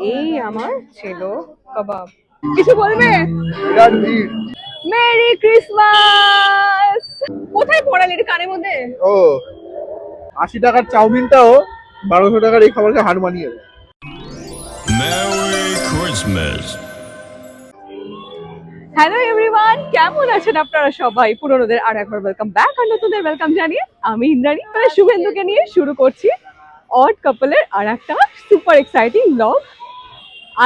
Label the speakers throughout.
Speaker 1: এই আমার ছিল কাবাব। কিছু বলবে? Merry Christmas. কোথায় পড়ালি এটা কানের মধ্যে?
Speaker 2: ও 80 টাকার চাউমিনটাও 1200 টাকার এই খাবারকে হার মানিয়ে দেয়।
Speaker 3: Merry Christmas.
Speaker 1: হ্যালো এভরিওয়ান, কেমন আছেন আপনারা সবাই? পুরনোদের আর একবার ওয়েলকাম ব্যাক, আর নতুনদের ওয়েলকাম জানিয়ে আমি ইন্দ্রাণী শুভেন্দুকে নিয়ে শুরু করছি অড কাপলের আর একটা সুপার এক্সাইটিং ব্লগ।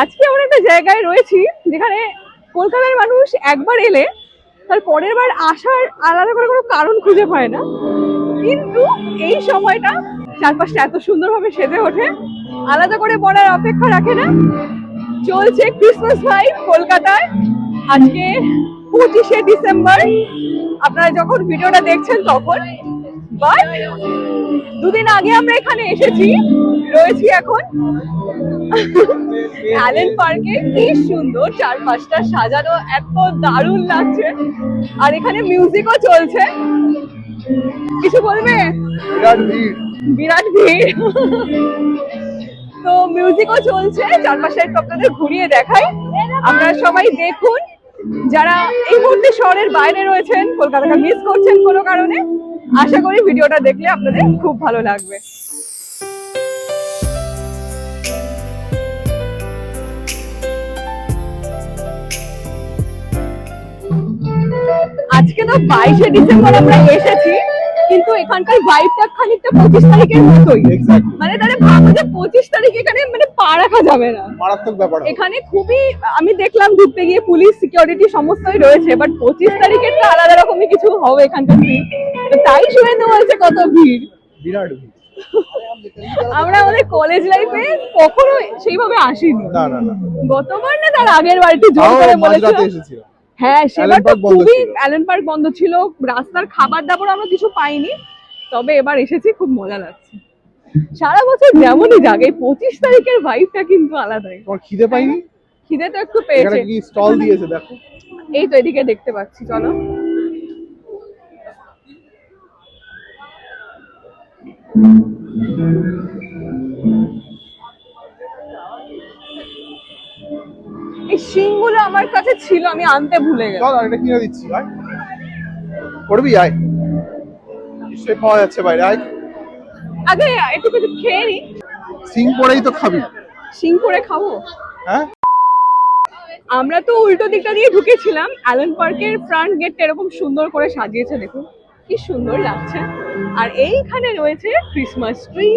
Speaker 1: আজকে আমরা একটা জায়গায় রয়েছি যেখানে কলকাতার মানুষ একবার এলে তার পরের বার আসার আলাদা করে কোনো কারণ খুঁজে পায় না, কিন্তু এই সময়টা চারপাশটা এত সুন্দরভাবে সেজে ওঠে, আলাদা করে বলার অপেক্ষা রাখে না। চলছে ক্রিসমাস ভাইব কলকাতায়। আজকে 25শে ডিসেম্বর, আপনারা যখন ভিডিওটা দেখছেন তখন, বাট দুদিন আগে আমরা এখানে এসেছি, রয়েছি এখন অ্যালেন পার্কে। কি সুন্দর চারপাশটা সাজানো, এত দারুণ লাগছে, আর এখানে মিউজিকও চলছে। কিছু বলবে? বিরাট ভিড়। তো মিউজিকও চলছে, চারপাশে একটু আপনাদের ঘুরিয়ে দেখাই, আপনারা সবাই দেখুন। যারা এই মুহূর্তে শহরের বাইরে রয়েছেন, কলকাতাটা মিস করছেন কোনো কারণে, আশা করি ভিডিওটা দেখলে আপনাদের খুব ভালো লাগবে। আজকে তো 22শে ডিসেম্বর আমরা এসেছি, কিন্তু এখানকার ভাইবটা খানিকটা 25 তারিখের মতোই। মানে তাহলে ভাবো যে 25 তারিখ এখানে মানে পা রাখা যাবে না, মারাত্মক ব্যাপার। এখানে খুবই, আমি দেখলাম ঢুকতে গিয়ে পুলিশ সিকিউরিটি সমস্তই রয়েছে, বাট 25 তারিখের তো আলাদা রকমই কিছু হবে এখানকার সিন। তাই শুনে বলছে কত ভিড়, বিরাট ভিড়। আমরা আমাদের কলেজ লাইফে কখনো সেইভাবে আসিনি। গতবার না তার আগের বার একটু জোর করে বলেছিল। হ্যাঁ, সেবার তো খুবই, অ্যালেন পার্ক বন্ধ ছিল, রাস্তার খাবার দাবার আমরা কিছু পাইনি, তবে এবার এসেছি, খুব মজা লাগছে। সারা বছর যেমনই জাগে, 25 তারিখের ভাইবটা কিন্তু আলাদাই। তোমার খিদে পাইনি? খিদে তো একটু পেয়েছে। এখানে কি স্টল দিয়েছে দেখো, এই তো এদিকে দেখতে পাচ্ছি, চলো। এই শিংগুলো আমার কাছে ছিল, আমি আনতে ভুলে গেছি। চল এটা কিনে দিচ্ছি ভাই, করবি? আয়, নিশ্চয়ই পাওয়া যাচ্ছে বাইরে। আয়, আগে একটু কিছু খেয়ে নি। শিং পরেই তো খাবি? শিং পরে খাবো? হ্যাঁ। আমরা তো উল্টো দিকটা দিয়ে ঢুকেছিলাম। অ্যালেন পার্কের ফ্রন্ট গেটটা এরকম সুন্দর করে সাজিয়েছে, দেখুন কি সুন্দর লাগছে। আর এইখানে রয়েছে ক্রিসমাস ট্রি।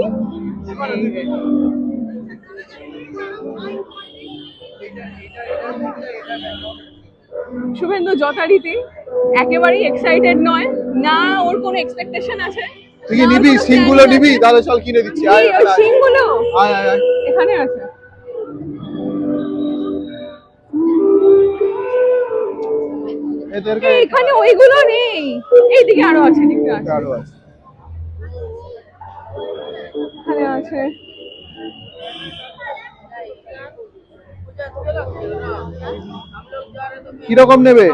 Speaker 1: শুভেন্দু যথারীতি একেবারেই এক্সাইটেড নয়, না ওর কোনো এক্সপেকটেশন আছে। তুই কি নিবি? সিংগুলো নিবি? তাহলে চল কিনে দিচ্ছি। আয় ওই সিংগুলো, আয় আয় আয়, এখানে আছে। এখানে ওইগুলো নেই, এইদিকে আরো আছে, দিকে আরো আছে, এখানে আছে। কিরকম নেবে?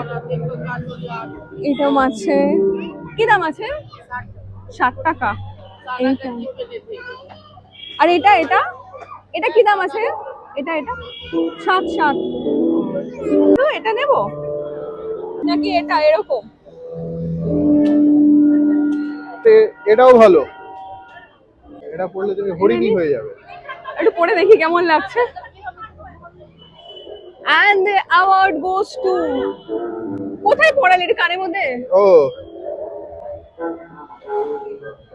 Speaker 1: এই দাম আছে, কি দাম আছে? 60 টাকা। আর এটা এটা এটা কি দাম আছে? এটা এটা 60। তো এটা নেব নাকি এটা? এরকম এটাও ভালো, এটা পড়লে তুমি হরিণী হয়ে যাবে। একটু পরে দেখি কেমন লাগছে। And the award goes to, কোথায় পড়ালি এটা কানের মধ্যে? ও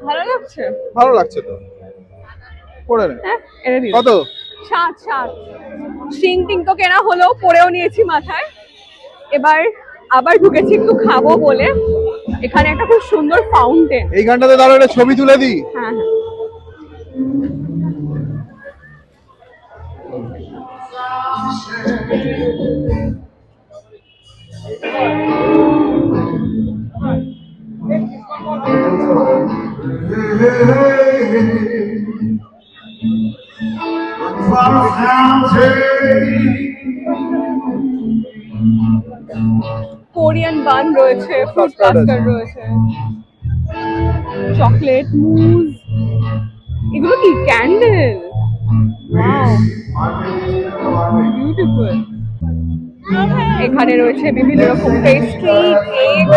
Speaker 1: ভালো লাগছে, ভালো লাগছে তো, পড়ে নে। হ্যাঁ, এটা দিই। কত? 60। শিং টিং তো কেনা হলো, পরেও নিয়েছি মাথায়। এবার আবার ঢুকেছি একটু খাবো বলে। এখানে একটা খুব সুন্দর ফাউন্টেন, এইখানটাতে দাঁড়া, একটা ছবি তুলে দিই। হ্যাঁ হ্যাঁ। কোরিয়ান বান রয়েছে, ফ্রুট কাস্টার্ড রয়েছে, চকলেট মুজ, এগুলো কি ক্যান্ডেল? বিউটিফুল। এখানে রয়েছে বিভিন্ন রকম পেস্ট্রি, কেক,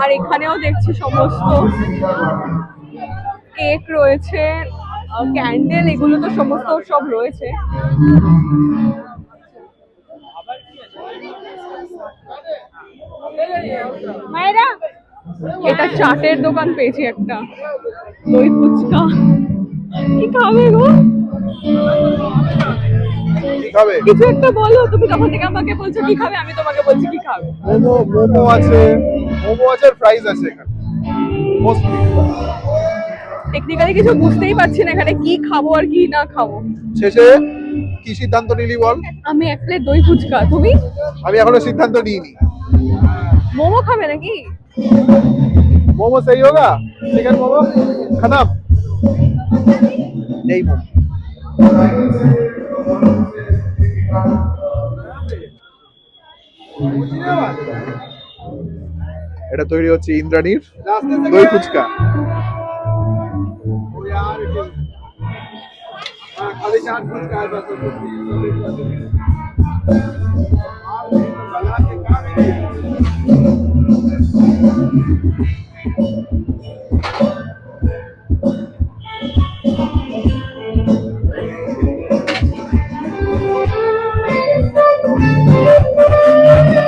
Speaker 1: আর এখানেও দেখছি সমস্ত কেক রয়েছে, ক্যান্ডেল, এগুলো তো সমস্ত সব রয়েছে। মায়েরা, এটা চাটের দোকান পেয়েছি একটা, দই ফুচকা। কি খাবে গো?
Speaker 2: কি খাবে?
Speaker 1: কিছু একটা বলো, তুমি তখন থেকে আমাকে বলছো কি খাবে, আমি তোমাকে বলছি কি খাবে।
Speaker 2: মোমো আছে, ফ্রাইজ আছে এখানে মোস্টলি।
Speaker 1: টেকনিক্যালি কিছু বুঝতেই পারছি না এখানে কি খাবো আর কি না খাবো।
Speaker 2: শেষে কি সিদ্ধান্ত নিলি বল?
Speaker 1: আমি এক প্লেট দই ফুচকা, তুমি?
Speaker 2: আমি এখনো সিদ্ধান্ত নিইনি।
Speaker 1: মোমো খাবে নাকি?
Speaker 2: মোমো সেই হোগা, চিকেন মোমো খানাম নেই মোমো। এটা তৈরি হচ্ছে ইন্দ্রাণীর দই ফুচকা।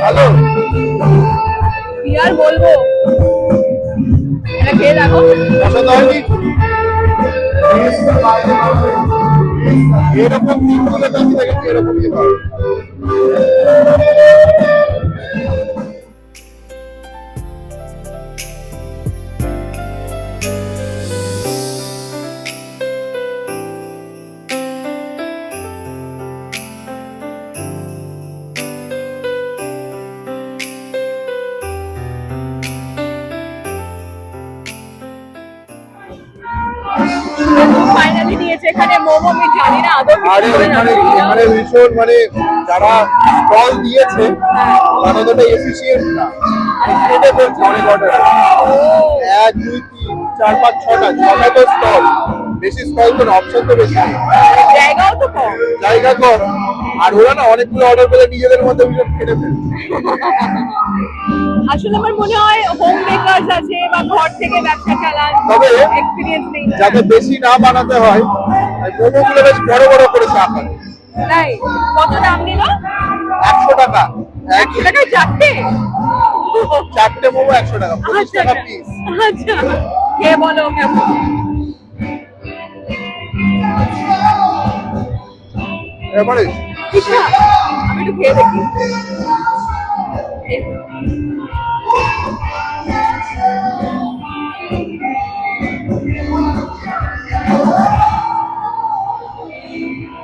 Speaker 2: হ্যালো,
Speaker 1: কি আর বলবো, এটা খেয়ে দেখো।
Speaker 2: পছন্দ হয়নি? এরকম তিনগুলো দামি দেখেছি, এরকম ইয়ে পাবে।
Speaker 1: ফাইনালি নিয়েছে এখানে মোমো, আমি জানি না আদৌ কি
Speaker 2: আরে
Speaker 1: করে
Speaker 2: এখানে
Speaker 1: রান্না
Speaker 2: এখানে ভীষণ মানে যারা স্টল দিয়েছে তারা তো এফিসিয়েন্ট না, কেটে ফেলছে অনেক অর্ডার। 1 2 3 4 5 6টা তো স্টল, বেশি স্টল তো অপশন তো বেশি নেই,
Speaker 1: জায়গাও তো কম।
Speaker 2: জায়গা কম। আর ওরা না অনেকগুলো অর্ডার পেলে নিজেদের মধ্যে ভীষণ কেটে ফেলছে।
Speaker 1: আসলে আমার মনে হয় হোম মেকারস আছে বা ঘর থেকে ব্যবসা চালান,
Speaker 2: তবে
Speaker 1: এক্সপেরিয়েন্স নেই।
Speaker 2: যাতে বেশি না বানাতে হয় মোমোগুলো বেশ বড় বড় করেছে আকারে।
Speaker 1: তাই কত দাম নিল?
Speaker 2: 100 টাকা
Speaker 1: 100 টাকায় চারটে?
Speaker 2: চারটে মোমো 100 টাকা, 25
Speaker 1: আচ্ছা
Speaker 2: টাকা পিস।
Speaker 1: আচ্ছা, খেয়ে বলো কেমন।
Speaker 2: এবারে
Speaker 1: আচ্ছা, আমি একটু খেয়ে দেখি।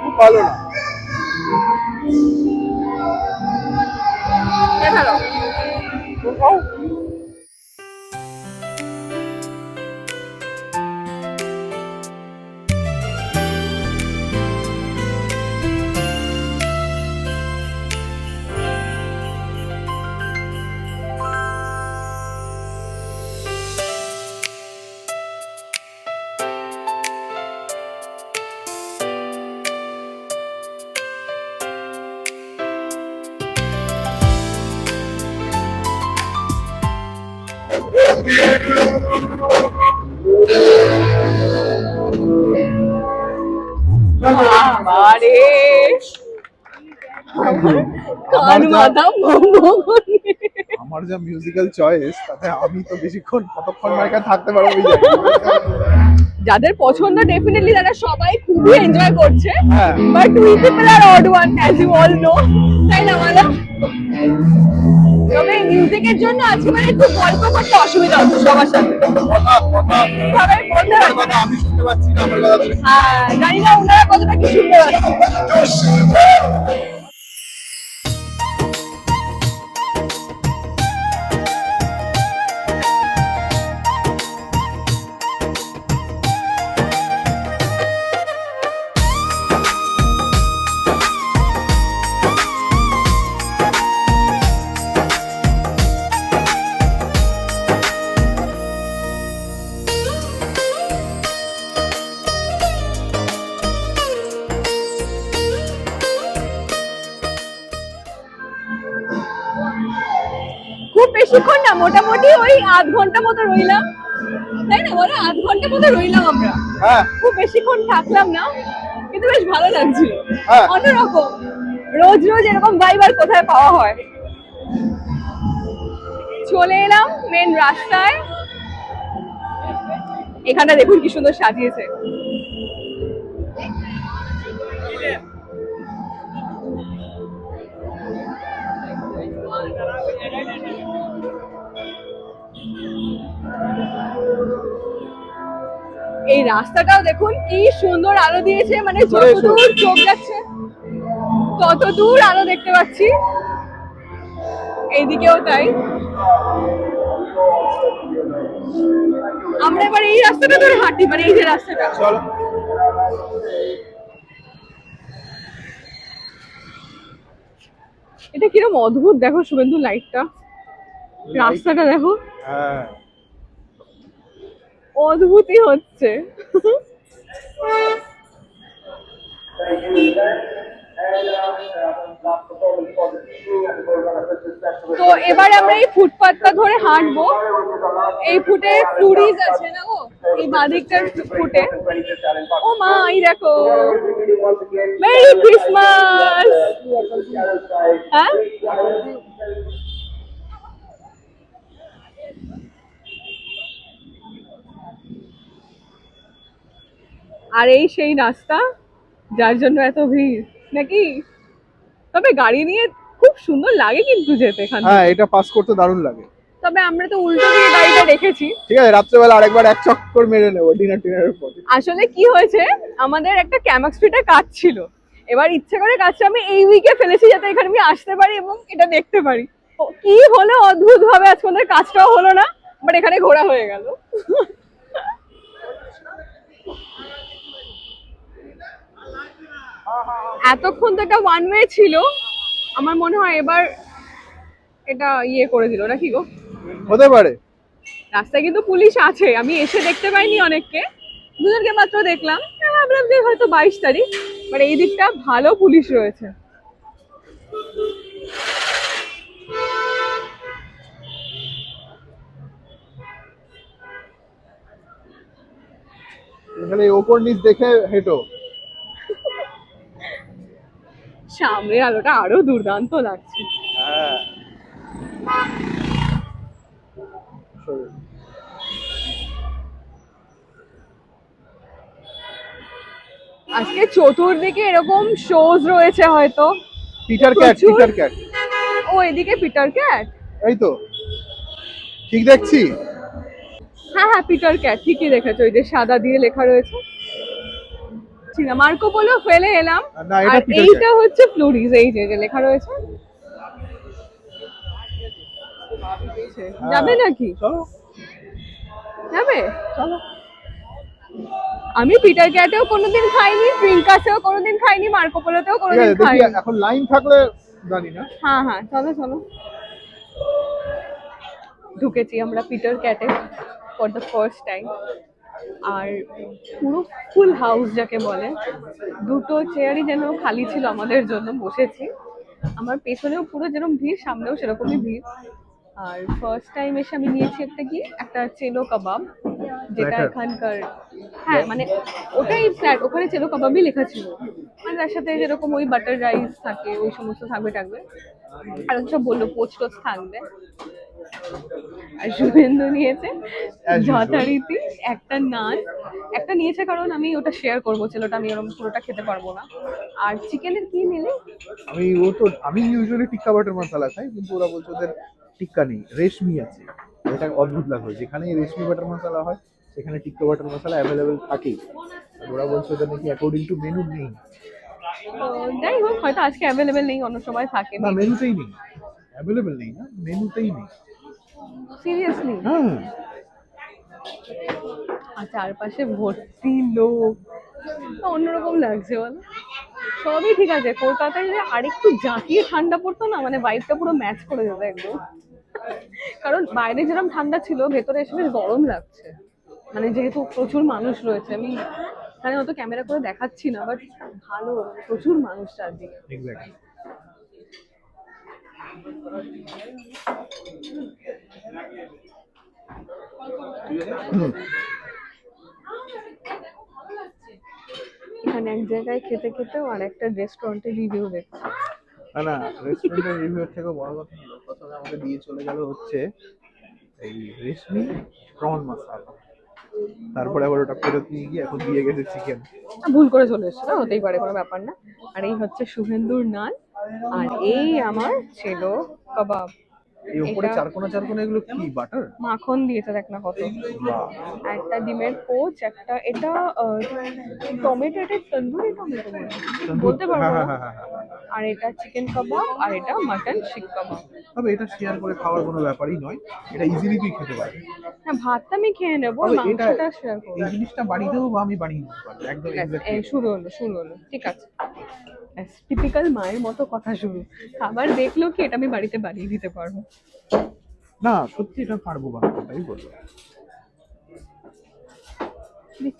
Speaker 2: খুব ভালো না।
Speaker 1: ভালো। বাবারে, কান মাথা মোমো।
Speaker 2: আমার যা মিউজিক্যাল চয়েস, তাতে আমি তো বেশিক্ষণ কতক্ষণ মাইকা থাকতে পারবো এই জায়গায়।
Speaker 1: যাদের পছন্দ ডেফিনেটলি তারা সবাই খুবই এনজয় করছে,
Speaker 2: হ্যাঁ।
Speaker 1: But we people are odd one as you all know, তাই না বলো? তবে মিউজিকের জন্য আজকে মানে একটু গল্প করতে অসুবিধা হচ্ছে সবার সাথে, সবাই বলতে পারছে না।
Speaker 2: আমি শুনতে পাচ্ছি না আমার কথা তুমি।
Speaker 1: হ্যাঁ, জানি না ওনারা কতটা কি শুনতে পাচ্ছে। বেশিক্ষণ না, মোটামুটি ওই আধ ঘন্টা মতো রইলাম, তাই না বলো? আধ ঘন্টা মতো রইলাম আমরা,
Speaker 2: হ্যাঁ
Speaker 1: খুব বেশিক্ষণ থাকলাম না, কিন্তু বেশ ভালো লাগছিল।
Speaker 2: হ্যাঁ।
Speaker 1: অন্যরকম, রোজ রোজ এরকম ভাইব আর কোথায় পাওয়া হয়। চলে এলাম মেন রাস্তায়, এখানটা দেখুন কি সুন্দর সাজিয়েছে। এই রাস্তাটাও দেখুন কি সুন্দর আলো দিয়েছে, মানে যতদূর চোখ যাচ্ছে তত দূর আলো দেখতে পাচ্ছি, এইদিকেও তাই। আমরা এবার এই রাস্তাটা ধরে হাঁটি, মানে এই যে রাস্তাটা।
Speaker 2: চলো।
Speaker 1: এটা কিরকম অদ্ভুত দেখো শুভেন্দু, লাইটটা, রাস্তাটা দেখো,
Speaker 2: হ্যাঁ
Speaker 1: অদ্ভুতই হচ্ছে। তো এবার আমরা এই ফুটপাথটা ধরে হাঁটবো। এই ফুটে টুরিজ আছে না গো, এই বাদিকটার ফুটে। ও মা, এই দেখো, মেরি ক্রিসমাস। হ্যাঁ, আর এই সেই রাস্তা যার জন্য এত ভিড় নাকি। তবে গাড়ি নিয়ে খুব সুন্দর লাগে কিন্তু যেতে এখান থেকে।
Speaker 2: হ্যাঁ, এটা পাস করতে দারুণ লাগে।
Speaker 1: তবে আমরা তো উল্টো দিয়ে গাড়িটা রেখেছি।
Speaker 2: ঠিক আছে, রাত্রেবেলা আরেকবার এক চক্কর মেরে নেবো ডিনারের পর।
Speaker 1: আসলে কি হয়েছে, আমাদের একটা ক্যামাক স্ট্রিটে কাজ ছিল, এবার ইচ্ছে করে কাজটা আমি এই উইকে ফেলেছি যাতে এখানে আমি আসতে পারি এবং এটা দেখতে পারি। তো কি হলো, অদ্ভুত ভাবে আজকে আমাদের কাজটাও হলো না, বাট এখানে ঘোরা হয়ে গেল। এতক্ষণ তো এটা ওয়ান ওয়ে ছিল, আমার মনে হয় এবার এটা ইয়ে করে দিল নাকি গো।
Speaker 2: হতে পারে।
Speaker 1: রাস্তায় কিন্তু পুলিশ আছে, আমি এসে দেখতে পাইনি অনেককে, দুজনকে মাত্র দেখলাম, ভাবলাম যে হয়তো 22 তারিখ, বাট এই দিকটা ভালো পুলিশ রয়েছে।
Speaker 2: এখানে ওপর নিচ দেখে হেঁটো।
Speaker 1: সামনের আলোটা আরো দুর্দান্ত লাগছে।
Speaker 2: হ্যাঁ,
Speaker 1: আজকে চতুর্দিকে এরকম শোজ রয়েছে হয়তো।
Speaker 2: পিটার ক্যাট,
Speaker 1: প্রচুর।
Speaker 2: Peter cat.
Speaker 1: ও, এদিকে পিটার ক্যাট।
Speaker 2: এই তো ঠিক দেখছি।
Speaker 1: হ্যাঁ হ্যাঁ, পিটার ক্যাট ঠিকই দেখেছো, ওই যে সাদা দিয়ে লেখা রয়েছে। মার্কো পোলো ফেলে এলাম,
Speaker 2: না, এটা
Speaker 1: আর
Speaker 2: পিটার
Speaker 1: এইটা
Speaker 2: ক্যাট।
Speaker 1: হচ্ছে ফ্লোরিজ, এই যে লেখা রয়েছে। যাবে নাকি?
Speaker 2: চলো
Speaker 1: যাবে।
Speaker 2: চলো।
Speaker 1: আমি পিটার ক্যাটেও কোনোদিন খাইনি, প্রিঙ্কাসেও কোনোদিন খাইনি, মার্কো পোলোতেও
Speaker 2: ঠিক
Speaker 1: কোনোদিন
Speaker 2: আছে, দেখি
Speaker 1: খাইনি।
Speaker 2: এখন লাইন থাকলে জানি না।
Speaker 1: হ্যাঁ হ্যাঁ, চলো চলো। ঢুকেছি আমরা পিটার ক্যাটে ফর দ্য ফার্স্ট টাইম, আর পুরো ফুল হাউস যাকে বলে, দুটো চেয়ারই যেন খালি ছিল আমাদের জন্য, বসেছি। আমার পেছনেও পুরো যেরকম ভিড়, সামনেও সেরকমই ভিড়। আর ফার্স্ট টাইম এসে আমি নিয়েছি একটা চেলো কাবাব, যেটা
Speaker 2: Platter?
Speaker 1: এখানকার, হ্যাঁ মানে ওটাই ফ্ল্যাট, ওখানে চেলো কাবাবই লেখা ছিল, মানে তার সাথে যেরকম ওই বাটার রাইস থাকে ওই সমস্ত থাকবে, আর সব বললো পোচ টোচ থাকবে। আর শুভেন্দু নিয়েছে
Speaker 2: As usual.
Speaker 1: যথারীতি একটা নান, একটা নিয়েছে কারণ আমি ওটা শেয়ার করবো, ছেলেটা আমি ওরকম পুরোটা খেতে পারবো না। আর চিকেনের কি নিলে?
Speaker 2: আমি ইউজুয়ালি টিক্কা বাটার মশলা খাই, কিন্তু ওরা বলছে ওদের টিক্কা নেই, রেশমি আছে। এটা অদ্ভুত লাগলো, যেখানে রেশমি বাটার মশলা হয় সেখানে টিক্কা বাটার মশলা অ্যাভেলেবেল থাকেই। আর ওরা বলছে ওদের নাকি অ্যাকর্ডিং টু মেনু নেই।
Speaker 1: তো যাই হোক, হয়তো আজকে অ্যাভেলেবেল নেই, অন্য সময় থাকে।
Speaker 2: না, মেনুতেই নেই, অ্যাভেলেবেল নেই না, মেনুতেই নেই।
Speaker 1: সিরিয়াসলি?
Speaker 2: হ্যাঁ।
Speaker 1: আর চারপাশে ভর্তি লোক, অন্যরকম লাগছে বলো। সবই ঠিক আছে, কলকাতায় যদি আরেকটু জাঁকিয়ে ঠান্ডা পড়তো না, মানে ভাইবটা পুরো ম্যাচ করে যেত একদম। কারণ বাইরে যেরকম ঠান্ডা ছিল, ভেতরে এসে বেশ গরম লাগছে, মানে যেহেতু প্রচুর মানুষ রয়েছে। আমি মানে অত ক্যামেরা করে দেখাচ্ছি না, বাট ভালো, প্রচুর মানুষ চারদিকে।
Speaker 2: এক্স্যাক্টলি।
Speaker 1: এখানে এক জায়গায় খেতে খেতেও আর একটা রেস্টুরেন্টে রিভিউ দেখছি।
Speaker 2: না রেস্টুরেন্টের রিভিউর থেকে বড় কথা হলো প্রথমে আমাকে দিয়ে চলে গেল হচ্ছে এই রেশমি প্রন মশলা, তারপরে আবার ওটা ফেরত নিয়ে গিয়ে এখন দিয়ে গেছে চিকেন।
Speaker 1: ভুল করে চলে এসছে, না হতেই পারে, কোনো ব্যাপার না। আর এই হচ্ছে শুভেন্দুর নান, আর এই আমার ছিল কাবাব।
Speaker 2: এই উপরে
Speaker 1: এটা-
Speaker 2: চারকোনা এগুলো কি বাটার?
Speaker 1: মাখন দিয়েছে দেখ না কত,
Speaker 2: বাহ,
Speaker 1: একটা ডিমের পোচ, একটা এটা টমেটো, এটা তন্দুরি টমেটো বলতে পারবো
Speaker 2: হ্যাঁ,
Speaker 1: না।
Speaker 2: হ্যাঁ।
Speaker 1: আর এটা চিকেন কাবাব, আর এটা মাটন শিক কাবাব।
Speaker 2: তবে এটা শেয়ার করে খাওয়ার কোনো ব্যাপারই নয়, এটা ইজিলি তুই খেতে পারবি।
Speaker 1: হ্যাঁ, ভাতটা আমি খেয়ে নেবো,
Speaker 2: তবে এটা
Speaker 1: মাংসটা শেয়ার করবো।
Speaker 2: এই জিনিসটা বাড়িতেও বা আমি বানিয়ে নিতে পারবো একদম
Speaker 1: ঠিক আছে,
Speaker 2: exactly।
Speaker 1: এই শুরু হলো, ঠিক আছে। টিপিক্যাল মায়ের মতো কথা শুরু। খাবার দেখলো কি এটা আমি বাড়িতে বানিয়ে দিতে পারবো।
Speaker 2: না সত্যি এটা পারবো বানাতে, তাই বলবো।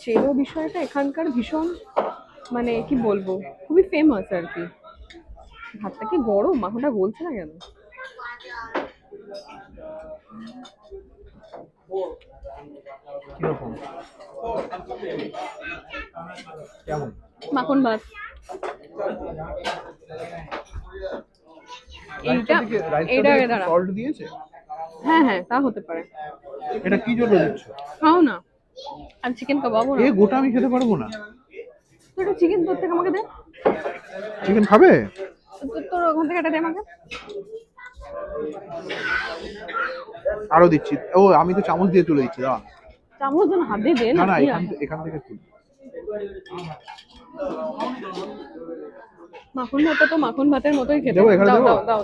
Speaker 1: চেরো বিষয়টা এখানকার ভীষণ, মানে কি বলবো, খুবই ফেমাস আর কি। ভাতটা কি গরম, মাখনটা গলছে না কেন?
Speaker 2: কিরকম কেমন?
Speaker 1: মাখন ভাত। এইটা এইটা আগে দাঁড়া।
Speaker 2: সল্ট দিয়েছে?
Speaker 1: হ্যাঁ তা হতে পারে।
Speaker 2: এটা কি জন্য দিচ্ছ?
Speaker 1: খাও না, আর চিকেন কাবাবও না।
Speaker 2: গোটা আমি খেতে পারবো না।
Speaker 1: তো এটা চিকেন তোর থেকে আমাকে দে।
Speaker 2: চিকেন খাবে?
Speaker 1: তোর ওখান থেকে এটা দে আমাকে।
Speaker 2: আরো দিচ্ছি। ও আমি তো চামচ দিয়ে তুলে দিচ্ছি।
Speaker 1: চামচ যেন হাত দিয়ে দে
Speaker 2: না
Speaker 1: না।
Speaker 2: এখান থেকে তুল।
Speaker 1: মাখন ভাতটা তো মাখন ভাতের মতোই খেতে।
Speaker 2: দেবো এখানে, দেবো?
Speaker 1: দাও।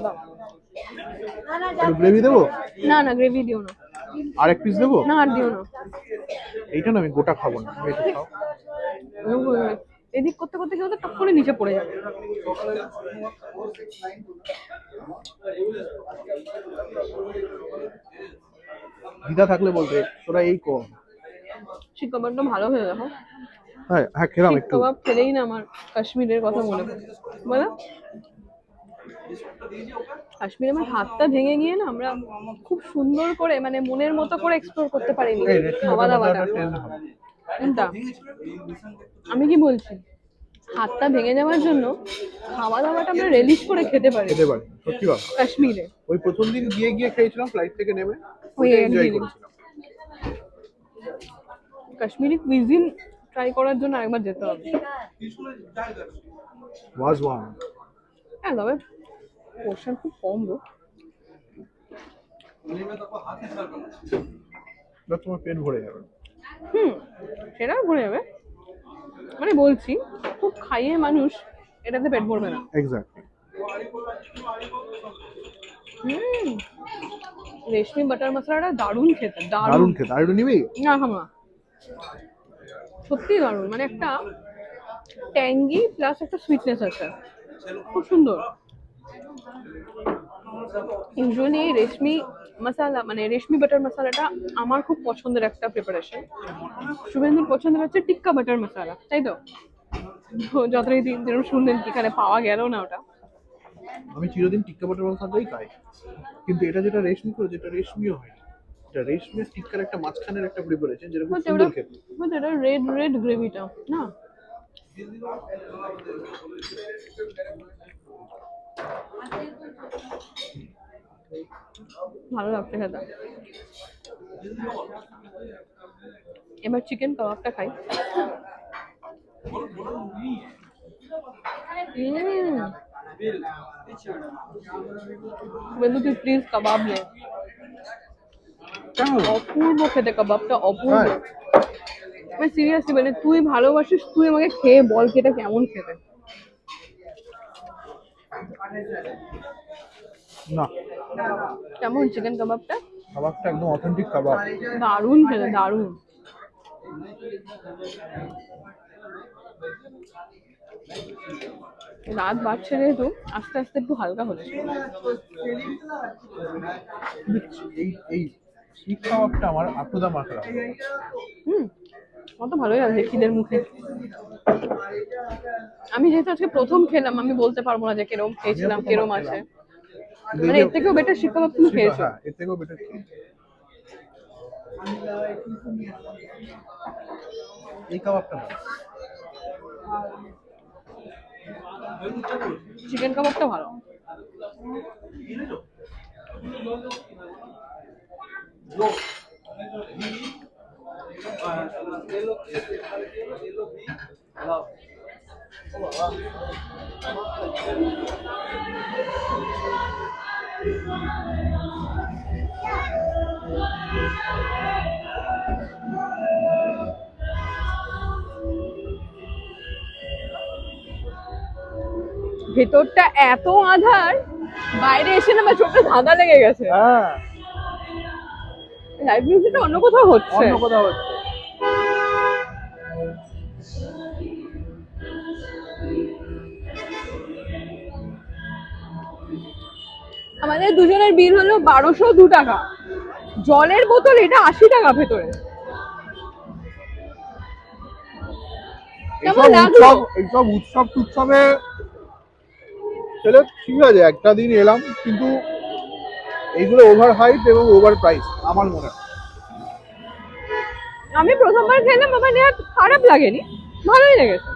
Speaker 2: গ্রেভি দেবো?
Speaker 1: না গ্রেভি দিও না।
Speaker 2: আর এক পিস দেবো?
Speaker 1: না আর দিও না।
Speaker 2: এইটা না আমি গোটা খাবো না, এটা খাও।
Speaker 1: এদিক করতে করতে কেউ তো টপ করে নিচে পড়ে যাবে।
Speaker 2: দিদা থাকলে বলতে তোরা এই কর।
Speaker 1: শিক কাবাবটা ভালো হয়ে দেখো।
Speaker 2: হ্যাঁ খেলাম
Speaker 1: শিক
Speaker 2: একটু।
Speaker 1: কাবাব খেলেই না আমার কাশ্মীরের কথা মনে পড়ে। বলো, কাশ্মীরে আমার হাতটা ভেঙে গিয়ে না আমরা খুব সুন্দর করে, মানে মনের মতো করে এক্সপ্লোর করতে পারিনি খাওয়া দাওয়াটা। কোনটা? আমি কি বলছি, হাতটা ভেঙে যাওয়ার জন্য খাওয়া দাওয়াটা আমরা রিলিজ করে খেতে পারি
Speaker 2: সত্যি কথা।
Speaker 1: কাশ্মীরে।
Speaker 2: ওই প্রথম দিন গিয়ে খেয়েছিলাম ফ্লাইট থেকে নেমে,
Speaker 1: ওই
Speaker 2: এনজয়
Speaker 1: একদিন।
Speaker 2: করেছিলাম।
Speaker 1: কাশ্মীরি কুইজিন ট্রাই করার জন্য আরেকবার যেতে হবে।
Speaker 2: ওয়াজওয়ান।
Speaker 1: হ্যাঁ তবে পোর্শন খুব কম গো।
Speaker 2: তোমার পেট ভরে যাবে।
Speaker 1: সেটা ঘুরে যাবে, মানে বলছি খুব খাইয়ে মানুষ এটাতে পেট ভরবে না।
Speaker 2: এক্স্যাক্টলি।
Speaker 1: রেশমি বাটার মশলাটা দারুণ খেতে,
Speaker 2: দারুণ খেতে। আর একটু নিবি?
Speaker 1: না খাবো না, সত্যি দারুণ, মানে একটা ট্যাঙ্গি প্লাস একটা সুইটনেস আছে, খুব সুন্দর। ইউজুয়ালি এই রেশমি মশলা, মানে রেশমি বাটার মশলাটা আমার খুব পছন্দের একটা প্রিপারেশন। শুভেন্দুর পছন্দের হচ্ছে টিক্কা বাটার মশলা, তাই তো? যতই দিন যেরকম শুনলেন কি এখানে পাওয়া গেল না ওটা।
Speaker 2: আমি চিরদিন টিক্কা বাটার মশলাটাই খাই, কিন্তু এটা যেটা রেশমি করে, যেটা রেশমিও হয় না, এটা রেশমি আর টিক্কার একটা মাঝখানের একটা প্রিপারেশন, যেটা খুব সুন্দর খেতে।
Speaker 1: এটা রেড গ্রেভিটা না, ভালো লাগছে খেতে। এবার চিকেন কাবাবটা খাই। বন্ধু তুই প্লিজ কাবাব নে, অপূর্ব খেতে কাবাবটা, অপূর্ব। মানে সিরিয়াসলি, মানে তুই ভালোবাসিস, তুই আমাকে খেয়ে বল কি এটা কেমন খেতে।
Speaker 2: না
Speaker 1: কেমন চিকেন কাবাবটা?
Speaker 2: কাবাবটা একদম অথেন্টিক কাবাব।
Speaker 1: দারুণ খেতে, দারুণ। রাত বাড়ছে যেহেতু আস্তে আস্তে একটু হালকা হচ্ছে।
Speaker 2: এই শিক কাবাবটা আমার আকুদা মাখরা।
Speaker 1: অত ভালোই লাগছে খিদের মুখে। আমি যেহেতু আজকে প্রথম খেলাম, আমি বলতে পারবো না যে কেরম খেয়েছিলাম, কেরম আছে। মানে এর থেকেও বেটার শিক কাবাব তুমি খেয়েছো?
Speaker 2: হ্যাঁ, এর থেকেও বেটার। এই কাবাবটা ভালো।
Speaker 1: চিকেন কাবাবটা ভালো। ভেতরটা এত আধার, বাইরে এসে না আমার চোখে ধাঁধা লেগে গেছে।
Speaker 2: হ্যাঁ,
Speaker 1: লাইভ মিউজিকটা অন্য কোথাও হচ্ছে।
Speaker 2: অন্য কোথাও হচ্ছে।
Speaker 1: আমাদের দুজনের বিল হলো 1202 টাকা। জলের বোতল এটা 80 টাকা ভেতরে। কেমন লাগলো?
Speaker 2: এইসব উৎসব টুৎসবে চলে ঠিক আছে, একটা দিন এলাম, কিন্তু এইগুলো ওভার হাইপ এবং ওভার প্রাইস আমার মনে হয়।
Speaker 1: আমি প্রথমবার খেলাম, আমার নেওয়া খারাপ লাগেনি, ভালোই লেগেছে।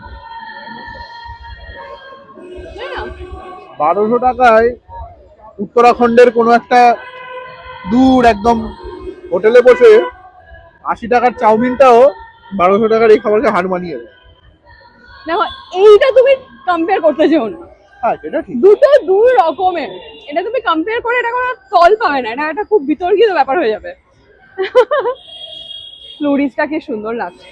Speaker 2: 1200 টাকায় উত্তরাখণ্ডের কোনো একটা দূর একদম হোটেলে বসে 80 টাকার চাউমিনটাও 1200 টাকার এই খাবারকে হার মানিয়ে দেয়।
Speaker 1: দেখো এইটা তুমি কম্পেয়ার করতে যেও না,
Speaker 2: হ্যাঁ সেটা ঠিক।
Speaker 1: দুটো দুই রকমের। এটা তুমি কম্পেয়ার করে এটা কোনো তল পাবে না, এটা একটা খুব বিতর্কিত ব্যাপার হয়ে যাবে। ফ্লোরিসটা কি সুন্দর লাগছে।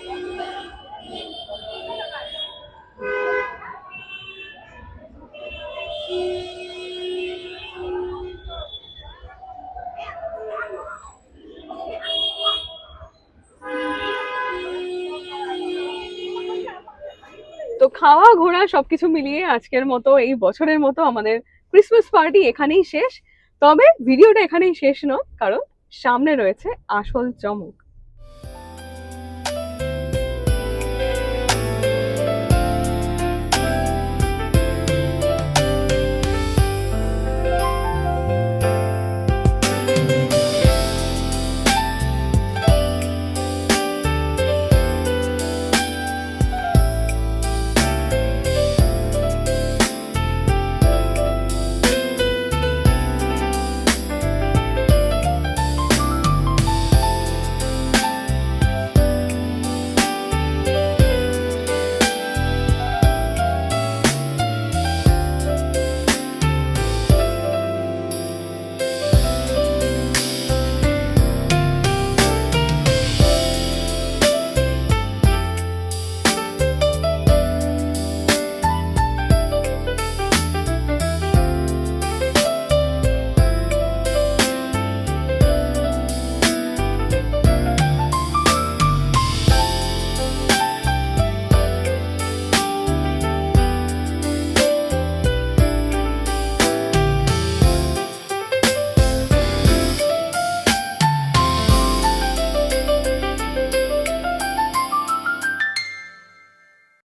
Speaker 1: তো খাওয়া ঘোরা সবকিছু মিলিয়ে আজকের মতো, এই বছরের মতো আমাদের ক্রিসমাস পার্টি এখানেই শেষ। তবে ভিডিওটা এখানেই শেষ নয়, কারণ সামনে রয়েছে আসল চমক।